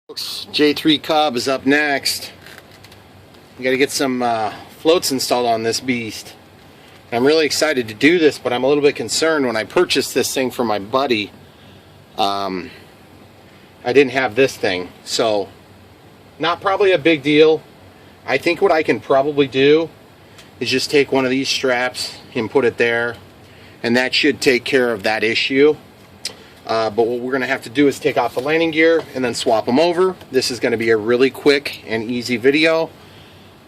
Folks, J-3 Cub is up next. We got to get some floats installed on this beast. I'm really excited to do this, but I'm a little bit concerned. When I purchased this thing for my buddy, I didn't have this thing, so not probably a big deal. I think what I can probably do is just take one of these straps and put it there, and that should take care of that issue. But what we're going to have to do is take off the landing gear and then swap them over. This is going to be a really quick and easy video.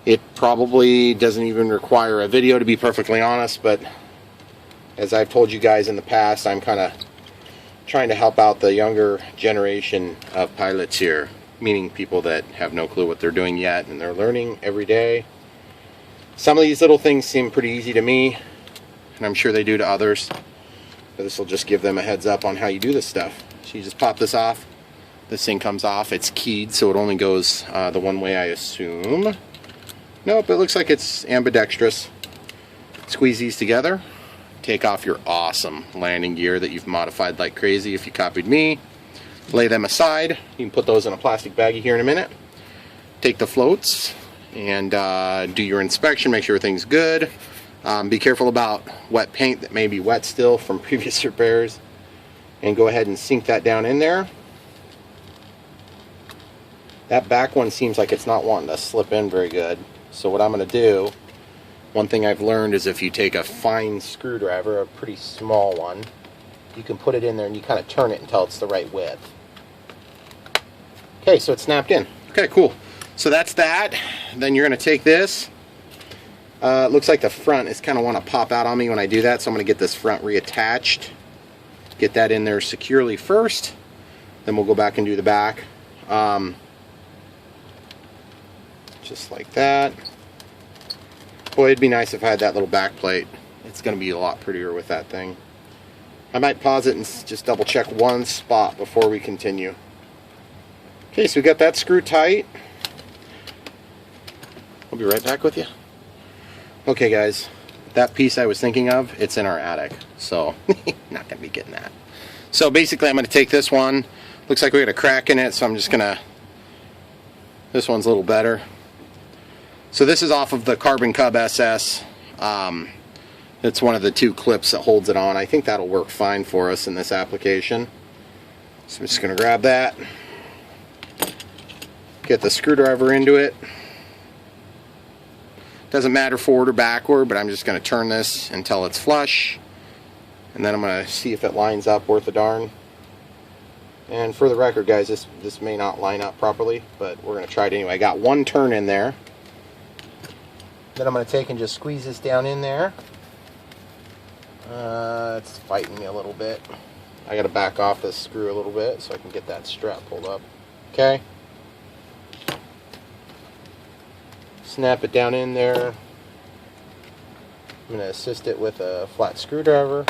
It probably doesn't even require a video, to be perfectly honest, but as I've told you guys in the past, I'm kind of trying to help out the younger generation of pilots here, meaning people that have no clue what they're doing yet, and they're learning every day. Some of these little things seem pretty easy to me, and I'm sure they do to others. But this will just give them a heads up on how you do this stuff. So you just pop this off. This thing comes off. It's keyed, so it only goes the one way, I assume. Nope, it looks like it's ambidextrous. Squeeze these together. Take off your awesome landing gear that you've modified like crazy if you copied me. Lay them aside. You can put those in a plastic baggie here in a minute. Take the floats and do your inspection. Make sure everything's good. Be careful about wet paint that may be wet still from previous repairs, and go ahead and sink that down in there. That back one seems like it's not wanting to slip in very good, so what I'm going to do, one thing I've learned is if you take a fine screwdriver, a pretty small one, you can put it in there and you kind of turn it until it's the right width. Okay, so it's snapped in. Okay, cool. So that's that. Then you're going to take this. It looks like the front is kind of want to pop out on me when I do that, so I'm going to get this front reattached. Get that in there securely first, then we'll go back and do the back. Just like that. Boy, it'd be nice if I had that little back plate. It's going to be a lot prettier with that thing. I might pause it and just double check one spot before we continue. Okay, so we got that screw tight. I'll be right back with you. Okay guys, that piece I was thinking of, it's in our attic, so not going to be getting that. So basically I'm going to take this one, looks like we got a crack in it, so I'm just going to, this one's a little better. So this is off of the Carbon Cub SS. It's one of the two clips that holds it on. I think that'll work fine for us in this application. So I'm just going to grab that, get the screwdriver into it. Doesn't matter forward or backward, but I'm just going to turn this until it's flush, and then I'm going to see if it lines up worth a darn. And for the record guys, this may not line up properly, but we're going to try it anyway. I got one turn in there. Then I'm going to take and just squeeze this down in there. It's fighting me a little bit. I got to back off this screw a little bit so I can get that strap pulled up. Okay. Snap it down in there. I'm going to assist it with a flat screwdriver.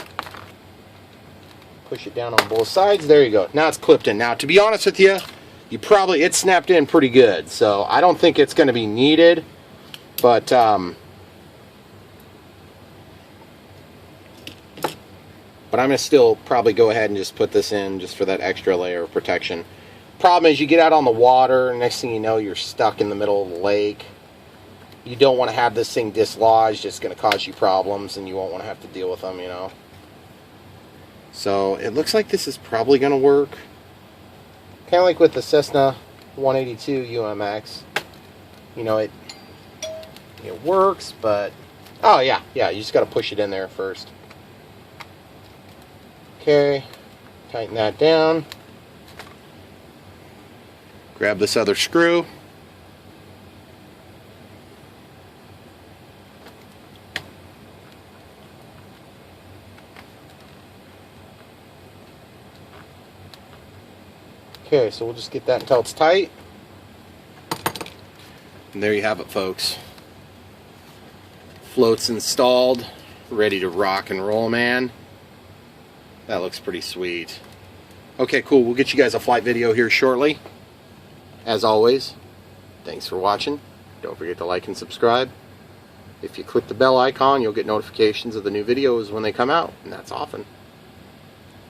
Push it down on both sides. There you go. Now it's clipped in. Now, to be honest with you, it snapped in pretty good. So I don't think it's going to be needed. But I'm going to still probably go ahead and just put this in just for that extra layer of protection. Problem is, you get out on the water, next thing you know, you're stuck in the middle of the lake. You don't want to have this thing dislodged. It's going to cause you problems, and you won't want to have to deal with them, you know. So it looks like this is probably going to work. Kind of like with the Cessna 182 UMX. You know, it works, but oh yeah, you just got to push it in there first. Okay, tighten that down. Grab this other screw. Okay, so we'll just get that until it's tight. And there you have it, folks. Floats installed, ready to rock and roll, man. That looks pretty sweet. Okay, cool. We'll get you guys a flight video here shortly. As always, thanks for watching. Don't forget to like and subscribe. If you click the bell icon, you'll get notifications of the new videos when they come out, and that's often.